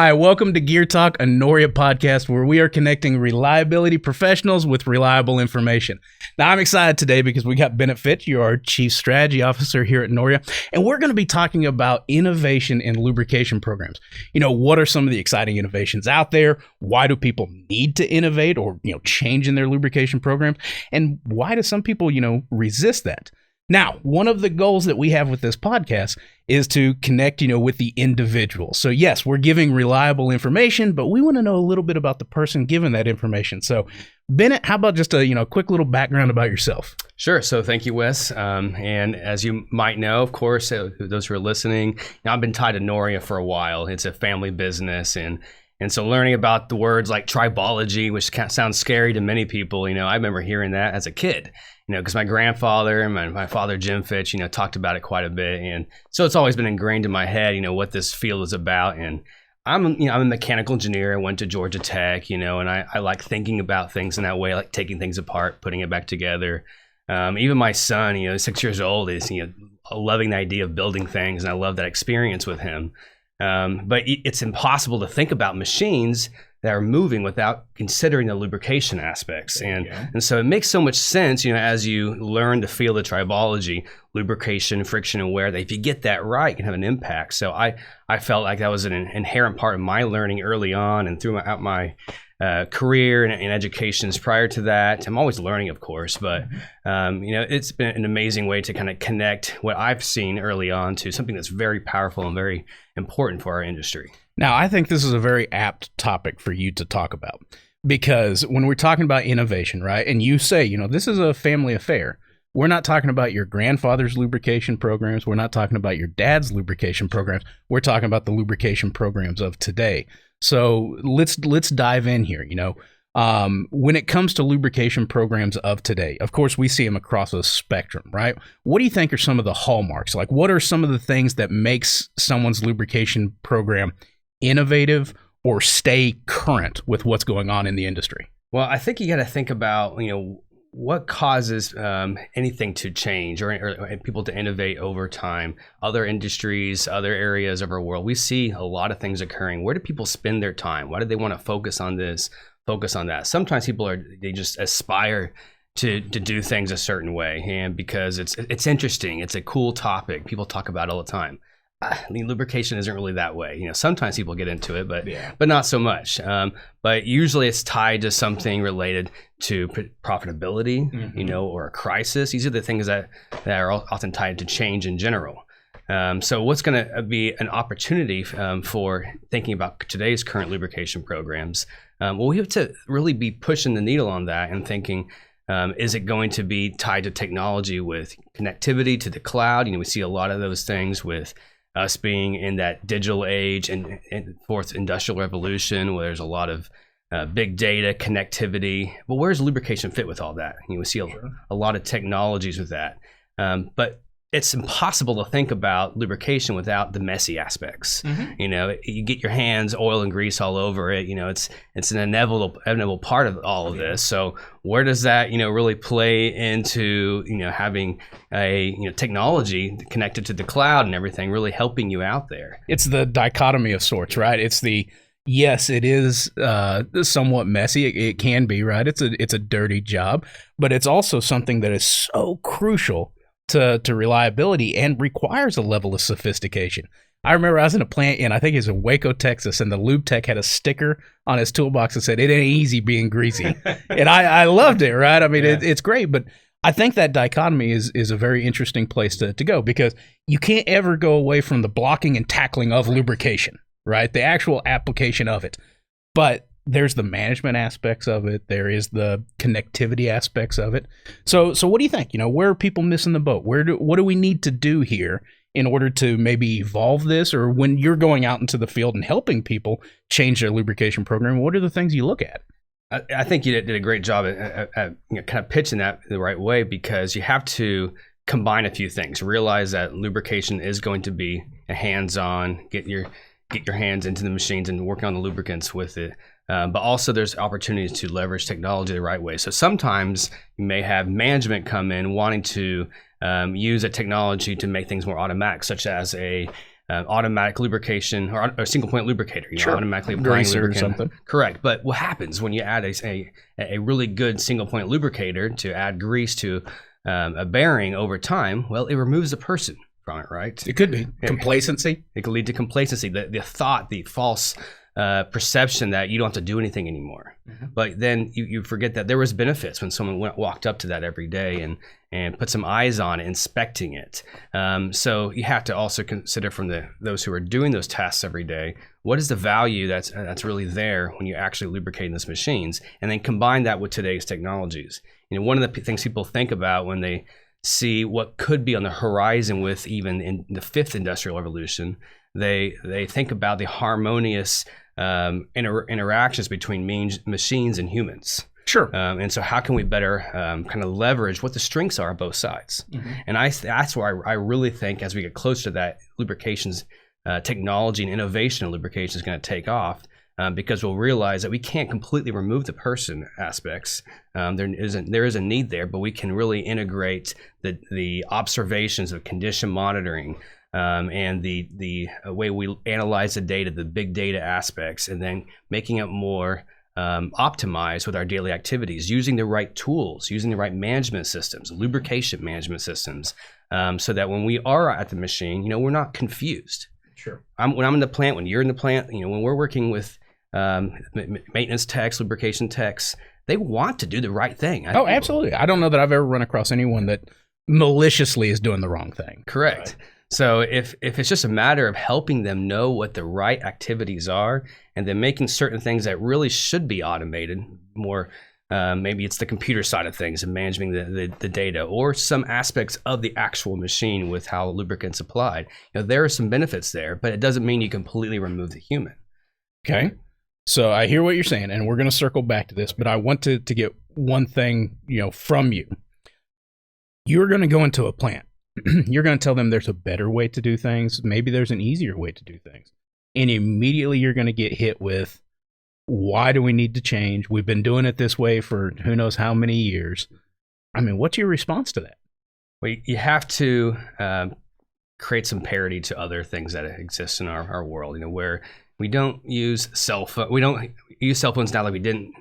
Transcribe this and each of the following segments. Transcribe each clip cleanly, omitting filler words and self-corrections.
Hi, welcome to Gear Talk, a Noria podcast where we are connecting reliability professionals with reliable information. Now, I'm excited today because we got Bennett Fitch, you're our Chief Strategy Officer here at Noria, and we're going to be talking about innovation in lubrication programs. You know, what are some of the exciting innovations out there? Why do people need to innovate or, change in their lubrication programs? And why do some people, resist that? Now, one of the goals that we have with this podcast is to connect, with the individual. So yes, we're giving reliable information, but we want to know a little bit about the person giving that information. So Bennett, how about just a quick little background about yourself? Sure. So thank you, Wes. And as you might know, of course, those who are listening, I've been tied to Noria for a while. It's a family business, and so learning about the words like tribology, which sounds scary to many people, I remember hearing that as a kid, because my grandfather and my father, Jim Fitch, talked about it quite a bit. And so it's always been ingrained in my head, what this field is about. And I'm a mechanical engineer. I went to Georgia Tech, and I like thinking about things in that way, like taking things apart, putting it back together. Even my son, 6 years old, is, loving the idea of building things. And I love that experience with him. But it's impossible to think about machines that are moving without considering the lubrication aspects. And so it makes so much sense, as you learn the field of tribology, lubrication, friction, and wear, that if you get that right, it can have an impact. So I felt like that was an inherent part of my learning early on and throughout my career and educations prior to that. I'm always learning, of course, but it's been an amazing way to kind of connect what I've seen early on to something that's very powerful and very important for our industry. Now, I think this is a very apt topic for you to talk about, because when we're talking about innovation, right, and you say, this is a family affair, we're not talking about your grandfather's lubrication programs. We're not talking about your dad's lubrication programs. We're talking about the lubrication programs of today. So let's dive in here. When it comes to lubrication programs of today, of course, we see them across a spectrum, right? What do you think are some of the hallmarks? Like, what are some of the things that makes someone's lubrication program innovative or stay current with what's going on in the industry? Well, I think you got to think about, what causes anything to change or people to innovate over time. Other industries, other areas of our world, we see a lot of things occurring. Where do people spend their time? Why do they want to focus on this, focus on that? Sometimes they just aspire to do things a certain way, and because it's interesting, it's a cool topic, people talk about it all the time. Lubrication isn't really that way. Sometimes people get into it, but not so much. But usually it's tied to something related to profitability, or a crisis. These are the things that are often tied to change in general. So what's going to be an opportunity for thinking about today's current lubrication programs? Well, we have to really be pushing the needle on that and thinking, is it going to be tied to technology with connectivity to the cloud? We see a lot of those things with us being in that digital age and fourth industrial revolution, where there's a lot of big data connectivity. Well, where's lubrication fit with all that? We see a lot of technologies with that. But it's impossible to think about lubrication without the messy aspects. You get your hands oil and grease all over it. It's an inevitable part of all of this. So where does that really play into having a technology connected to the cloud and everything really helping you out there? It's the dichotomy of sorts, right? It's yes, it is somewhat messy. It can be, right? It's a dirty job, but it's also something that is so crucial to reliability and requires a level of sophistication. I remember I was in a plant I think it was in Waco, Texas, and the lube tech had a sticker on his toolbox that said, "It ain't easy being greasy." And I loved it, right? I mean, it's great, but I think that dichotomy is a very interesting place to go, because you can't ever go away from the blocking and tackling of lubrication, right? The actual application of it. But there's the management aspects of it. There is the connectivity aspects of it. So what do you think? Where are people missing the boat? What do we need to do here in order to maybe evolve this? Or when you're going out into the field and helping people change their lubrication program, what are the things you look at? I think you did a great job at kind of pitching that the right way, because you have to combine a few things. Realize that lubrication is going to be a hands-on, get your hands into the machines and working on the lubricants with it. But also there's opportunities to leverage technology the right way. So sometimes you may have management come in wanting to use a technology to make things more automatic, such as a automatic lubrication or single point lubricator, Sure. automatically applying Greaser or lubricant. something. Correct. But what happens when you add a really good single point lubricator to add grease to a bearing over time? Well, it removes the person from it, right? It could be complacency. It could lead to complacency, the thought, the false perception that you don't have to do anything anymore. But then you forget that there was benefits when someone walked up to that every day and put some eyes on it, inspecting it. So you have to also consider from those who are doing those tasks every day, what is the value that's really there when you're actually lubricating those machines, and then combine that with today's technologies. One of the things people think about when they see what could be on the horizon with even in the fifth industrial revolution, they think about the harmonious interactions between machines and humans. Sure. And so how can we better kind of leverage what the strengths are of both sides? And that's where I really think as we get closer to that, lubrications technology and innovation in lubrication is going to take off. Because we'll realize that we can't completely remove the person aspects. There is a need there, but we can really integrate the observations of condition monitoring and the way we analyze the data, the big data aspects, and then making it more optimized with our daily activities, using the right tools, using the right management systems, lubrication management systems, so that when we are at the machine, we're not confused. Sure. When I'm in the plant, when you're in the plant, when we're working with maintenance techs, lubrication techs, they want to do the right thing. Absolutely. I don't know that I've ever run across anyone that maliciously is doing the wrong thing. Correct. Right. So if it's just a matter of helping them know what the right activities are, and then making certain things that really should be automated more, maybe it's the computer side of things and managing the data, or some aspects of the actual machine with how lubricant's applied. There are some benefits there, but it doesn't mean you completely remove the human. Okay. So I hear what you're saying, and we're going to circle back to this, but I want to get one thing, from you. You're going to go into a plant. You're going to tell them there's a better way to do things. Maybe there's an easier way to do things. And immediately you're going to get hit with, why do we need to change? We've been doing it this way for who knows how many years. What's your response to that? Well, you have to create some parity to other things that exist in our world, where we don't use cell phone. We don't use cell phones now like we didn't.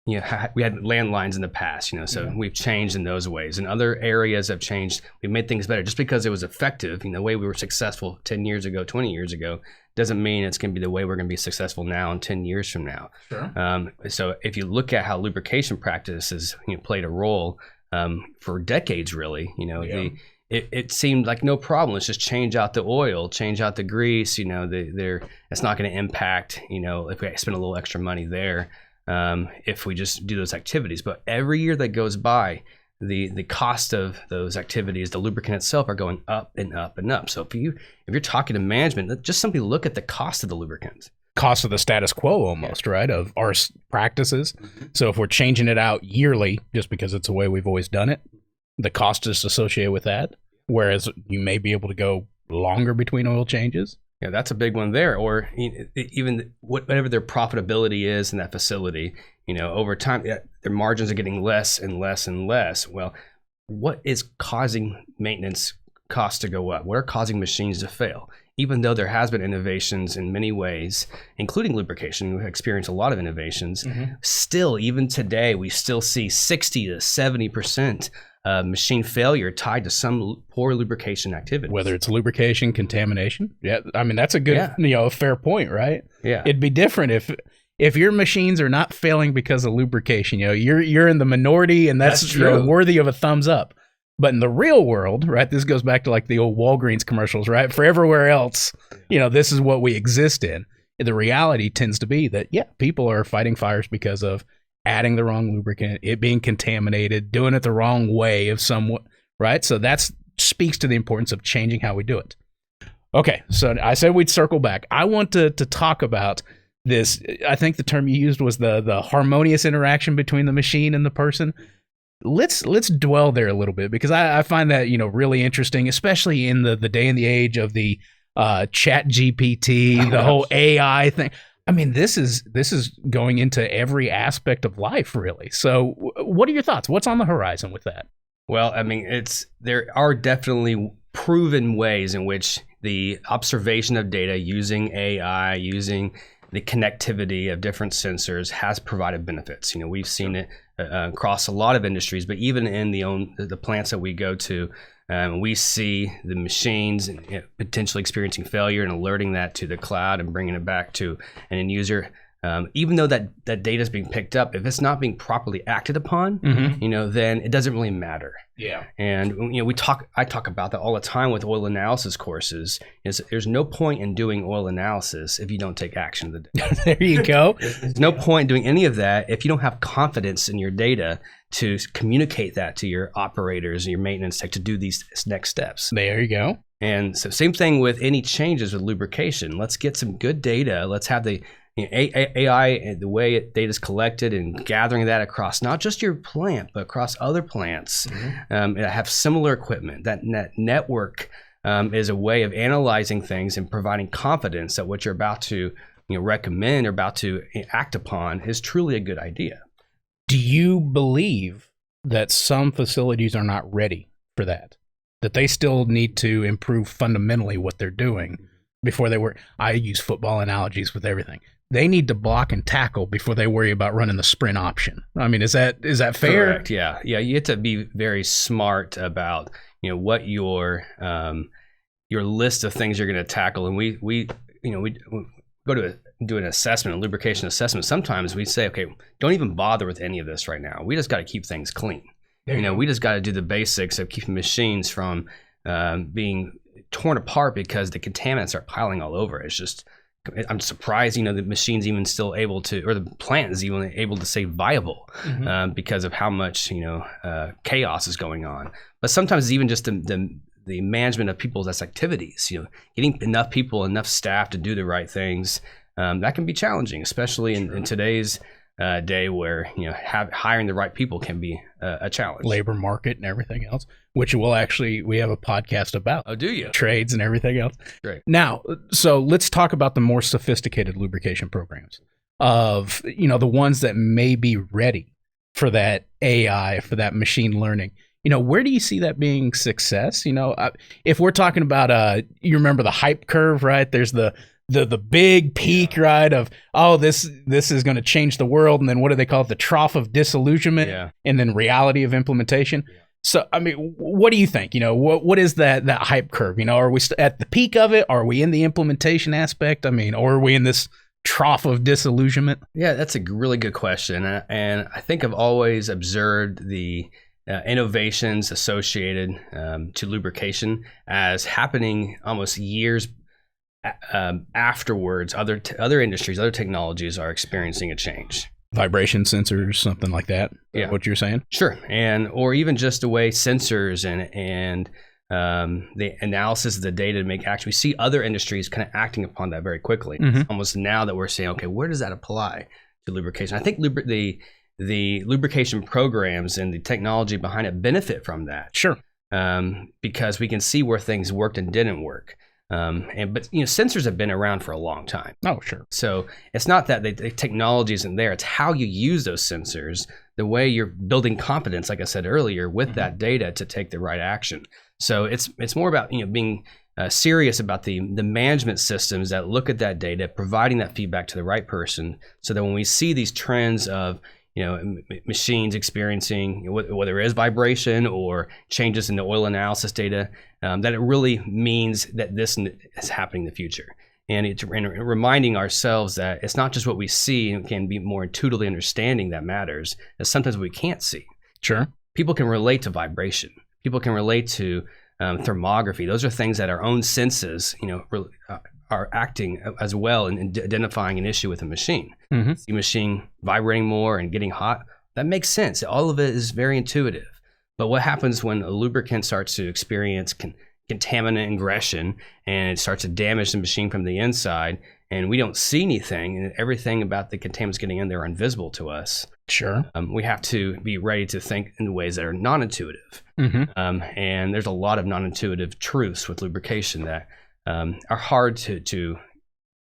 We had landlines in the past. So we've changed in those ways, and other areas have changed. We've made things better. Just because it was effective, the way we were successful 10 years ago, 20 years ago, doesn't mean it's going to be the way we're going to be successful now and 10 years from now. Sure. So if you look at how lubrication practices played a role for decades, really, It seemed like no problem. Let's just change out the oil, change out the grease. It's not going to impact. If we spend a little extra money there, if we just do those activities. But every year that goes by, the cost of those activities, the lubricant itself, are going up and up and up. So if you're talking to management, just simply look at the cost of the lubricant. Cost of the status quo, almost, right, of our practices. So if we're changing it out yearly, just because it's the way we've always done it, the cost is associated with that, whereas you may be able to go longer between oil changes. Yeah, that's a big one there. Or even whatever their profitability is in that facility, over time, their margins are getting less and less and less. Well, what is causing maintenance costs to go up? What are causing machines to fail? Even though there has been innovations in many ways, including lubrication, we've experienced a lot of innovations. Still, even today, we still see 60 to 70% machine failure tied to some poor lubrication activity. Whether it's lubrication, contamination. Yeah, that's a good, a fair point, right? Yeah. It'd be different if your machines are not failing because of lubrication. You're in the minority, and that's true. Worthy of a thumbs up. But in the real world, right, this goes back to like the old Walgreens commercials, right? For everywhere else, this is what we exist in. The reality tends to be that, people are fighting fires because of adding the wrong lubricant, it being contaminated, doing it the wrong way of somewhat, right? So that speaks to the importance of changing how we do it. Okay, so I said we'd circle back. I want to talk about this. I think the term you used was the harmonious interaction between the machine and the person. Let's dwell there a little bit, because I find that really interesting, especially in the day and the age of the chat GPT, the whole AI thing. This is going into every aspect of life, really. So what are your thoughts? What's on the horizon with that? Well, there are definitely proven ways in which the observation of data using AI, using the connectivity of different sensors has provided benefits. We've seen it across a lot of industries, but even in the plants that we go to, we see the machines potentially experiencing failure and alerting that to the cloud and bringing it back to an end user. Even though that data is being picked up, if it's not being properly acted upon, then it doesn't really matter. Yeah. And I talk about that all the time with oil analysis courses. There's no point in doing oil analysis if you don't take action of the data. There you go. There's no point in doing any of that if you don't have confidence in your data to communicate that to your operators and your maintenance tech to do these next steps. There you go. And so same thing with any changes with lubrication. Let's get some good data. Let's have the AI, the way data is collected and gathering that across not just your plant, but across other plants that have similar equipment. That network is a way of analyzing things and providing confidence that what you're about to recommend or about to act upon is truly a good idea. Do you believe that some facilities are not ready for that? That they still need to improve fundamentally what they're doing before they work? I use football analogies with everything. They need to block and tackle before they worry about running the sprint option. I mean, is that fair? Correct. Yeah. You have to be very smart about what your list of things you're going to tackle. And we go to do an assessment, a lubrication assessment. Sometimes we say, okay, don't even bother with any of this right now. We just got to keep things clean. We just got to do the basics of keeping machines from being torn apart because the contaminants are piling all over. I'm surprised, the machine's even still able to, or the plant is even able to stay viable because of how much, chaos is going on. But sometimes it's even just the management of people's activities, getting enough people, enough staff to do the right things. That can be challenging, especially in today's day where, hiring the right people can be a challenge. Labor market and everything else, which we have a podcast about. Oh, do you? Trades and everything else. Great. Now, so let's talk about the more sophisticated lubrication programs of, the ones that may be ready for that AI, for that machine learning. Where do you see that being success? If we're talking about, you remember the hype curve, right? There's the big peak, right, of, this is going to change the world. And then what do they call it? The trough of disillusionment and then reality of implementation. Yeah. So, I mean, what do you think? What is that hype curve? Are we at the peak of it? Are we in the implementation aspect? I mean, or are we in this trough of disillusionment? Yeah, that's a really good question. And I think I've always observed the innovations associated to lubrication as happening almost years afterwards. Other industries, other technologies are experiencing a change. Vibration sensors, something like that. Yeah, what you're saying? Sure, or even just the way sensors and the analysis of the data to make action. We see other industries kind of acting upon that very quickly. It's almost now that we're saying, okay, where does that apply to lubrication? I think the lubrication programs and the technology behind it benefit from that. Sure. Because we can see where things worked and didn't work. But sensors have been around for a long time. Oh, sure. So it's not that the technology isn't there. It's how you use those sensors, the way you're building confidence, like I said earlier, with that data to take the right action. So it's more about being serious about the management systems that look at that data, providing that feedback to the right person, so that when we see these trends of machines experiencing whether it is vibration or changes in the oil analysis data, that it really means that this is happening in the future. And it's reminding ourselves that it's not just what we see and can be more intuitively understanding that matters. It's sometimes what we can't see. Sure. People can relate to vibration. People can relate to thermography. Those are things that our own senses, are acting as well in identifying an issue with a machine. The machine vibrating more and getting hot, that makes sense. All of it is very intuitive. But what happens when a lubricant starts to experience contaminant ingression and it starts to damage the machine from the inside, and we don't see anything, and everything about the contaminants getting in there are invisible to us? Sure. We have to be ready to think in ways that are non-intuitive. And there's a lot of non-intuitive truths with lubrication that are hard to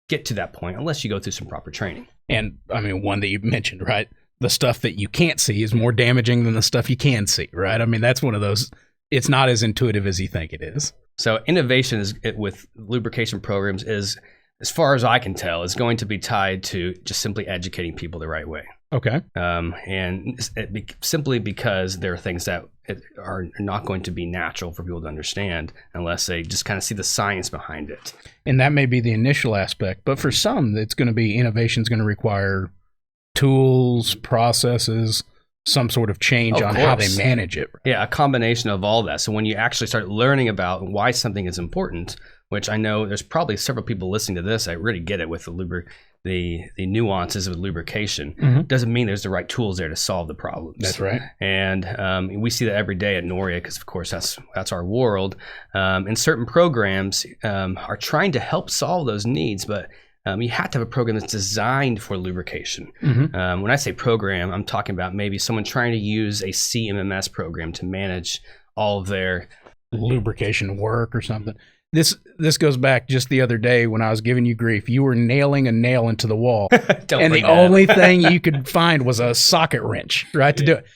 get to that point unless you go through some proper training. And I mean, one that you mentioned, right? The stuff that you can't see is more damaging than the stuff you can see, right? I mean, that's one of those, it's not as intuitive as you think it is. So innovation with lubrication programs is, as far as I can tell, is going to be tied to just simply educating people the right way. Okay. Simply because there are things that are not going to be natural for people to understand unless they just kind of see the science behind it. And that may be the initial aspect, but for some, it's going to be innovation is going to require tools, processes, some sort of change on how they manage it. Yeah, a combination of all that. So when you actually start learning about why something is important, which I know there's probably several people listening to this, I really get it with the nuances of lubrication, doesn't mean there's the right tools there to solve the problems. That's right. And we see that every day at Noria because, of course, that's our world. And certain programs are trying to help solve those needs, but you have to have a program that's designed for lubrication. When I say program, I'm talking about maybe someone trying to use a CMMS program to manage all of their lubrication work or something. This goes back just the other day when I was giving you grief. You were nailing a nail into the wall, and the only thing you could find was a socket wrench, right, to do it.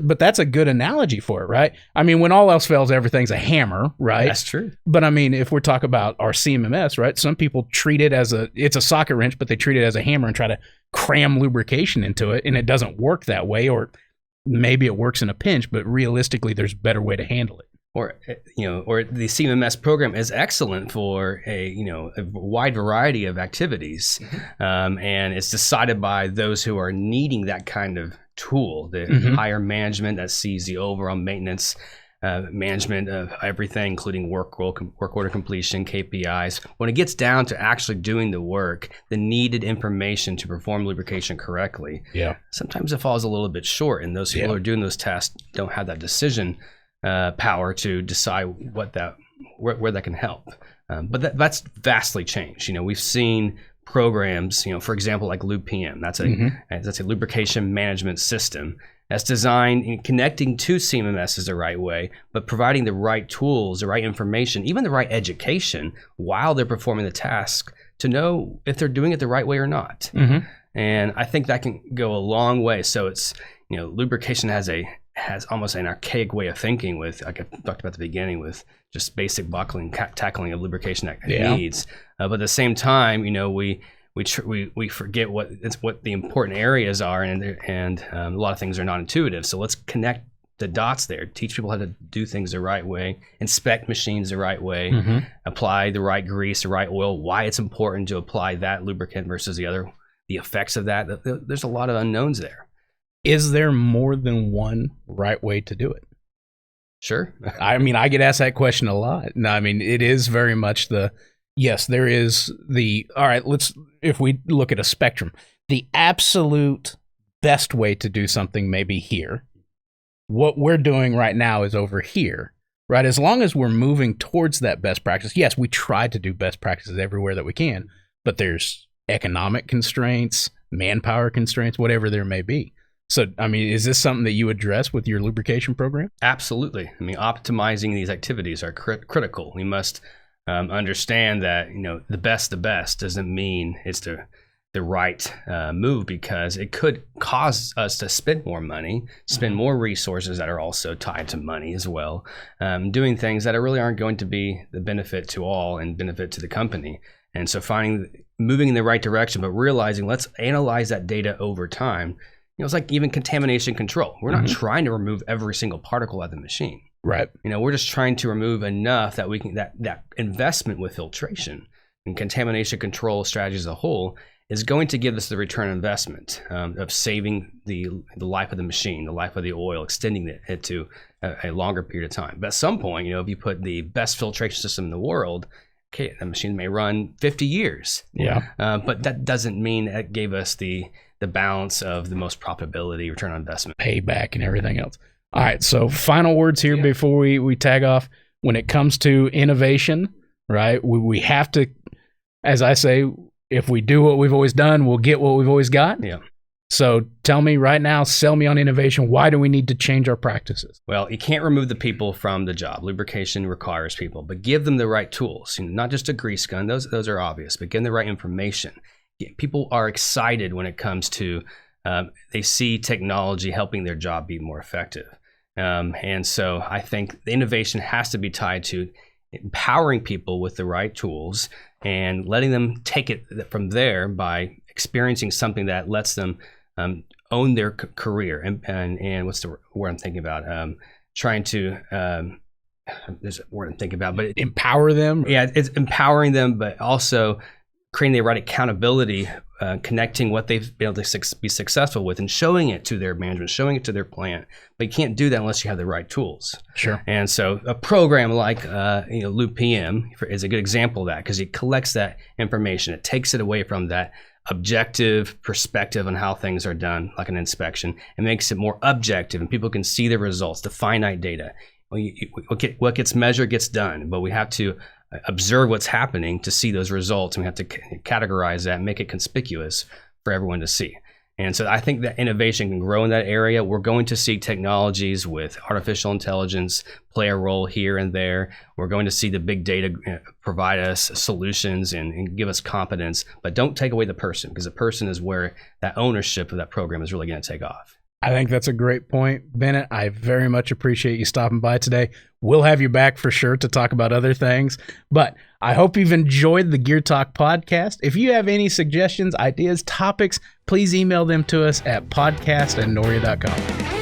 But that's a good analogy for it, right? I mean, when all else fails, everything's a hammer, right? That's true. But I mean, if we're talking about our CMMS, right? Some people treat it it's a socket wrench, but they treat it as a hammer and try to cram lubrication into it, and it doesn't work that way, or maybe it works in a pinch, but realistically, there's a better way to handle it. Or the CMMS program is excellent for a wide variety of activities, and it's decided by those who are needing that kind of tool, the higher management that sees the overall maintenance management of everything, including work order completion, KPIs. When it gets down to actually doing the work, the needed information to perform lubrication correctly, sometimes it falls a little bit short, and those people who are doing those tasks don't have that decision power to decide where that can help. But that's vastly changed. We've seen programs, for example, like Lube PM. That's a lubrication management system that's designed in connecting to CMMS the right way, but providing the right tools, the right information, even the right education while they're performing the task to know if they're doing it the right way or not. And I think that can go a long way. So it's, lubrication has almost an archaic way of thinking with, like I talked about at the beginning, with just basic buckling, tackling of lubrication that needs. But at the same time, we forget what the important areas are, and a lot of things are not intuitive. So let's connect the dots there, teach people how to do things the right way, inspect machines the right way, apply the right grease, the right oil, why it's important to apply that lubricant versus the other, the effects of that. There's a lot of unknowns there. Is there more than one right way to do it? Sure. I mean, I get asked that question a lot. No, I mean, it is very much yes, there is all right, if we look at a spectrum, the absolute best way to do something may be here. What we're doing right now is over here, right? As long as we're moving towards that best practice, yes, we try to do best practices everywhere that we can, but there's economic constraints, manpower constraints, whatever there may be. So, I mean, is this something that you address with your lubrication program? Absolutely. I mean, optimizing these activities are critical. We must understand that, the best doesn't mean it's the right move, because it could cause us to spend more money, spend more resources that are also tied to money as well, doing things that really aren't going to be the benefit to all and benefit to the company. And so moving in the right direction, but realizing let's analyze that data over time. It's like even contamination control. We're not trying to remove every single particle out of the machine. Right. We're just trying to remove enough that we can, that investment with filtration and contamination control strategies as a whole is going to give us the return on investment of saving the life of the machine, the life of the oil, extending it to a longer period of time. But at some point, if you put the best filtration system in the world, okay, that machine may run 50 years. But that doesn't mean it gave us the balance of the most profitability, return on investment, payback, and everything else. All right, so final words here before we tag off. When it comes to innovation, right, we have to, as I say, if we do what we've always done, we'll get what we've always got. So tell me right now, sell me on innovation. Why do we need to change our practices? Well, you can't remove the people from the job. Lubrication requires people, but give them the right tools. Not just a grease gun. Those are obvious, but give them the right information. People are excited when it comes to they see technology helping their job be more effective. And so I think the innovation has to be tied to empowering people with the right tools and letting them take it from there by experiencing something that lets them own their career. And what's the word I'm thinking about? Trying to there's a word I'm thinking about, but empower them. Yeah, it's empowering them, but also creating the right accountability, connecting what they've been able to be successful with and showing it to their management, showing it to their plant. But you can't do that unless you have the right tools. Sure. And so a program like Lube PM is a good example of that, because it collects that information. It takes it away from that objective perspective on how things are done, like an inspection, and makes it more objective, and people can see the results, the finite data. What gets measured gets done, but we have to observe what's happening to see those results, and we have to categorize that and make it conspicuous for everyone to see. And so I think that innovation can grow in that area. We're going to see technologies with artificial intelligence play a role here and there. We're going to see the big data provide us solutions and give us confidence, but don't take away the person, because the person is where that ownership of that program is really going to take off. I think that's a great point, Bennett. I very much appreciate you stopping by today. We'll have you back for sure to talk about other things, but I hope you've enjoyed the Gear Talk podcast. If you have any suggestions, ideas, topics, please email them to us at podcast@noria.com.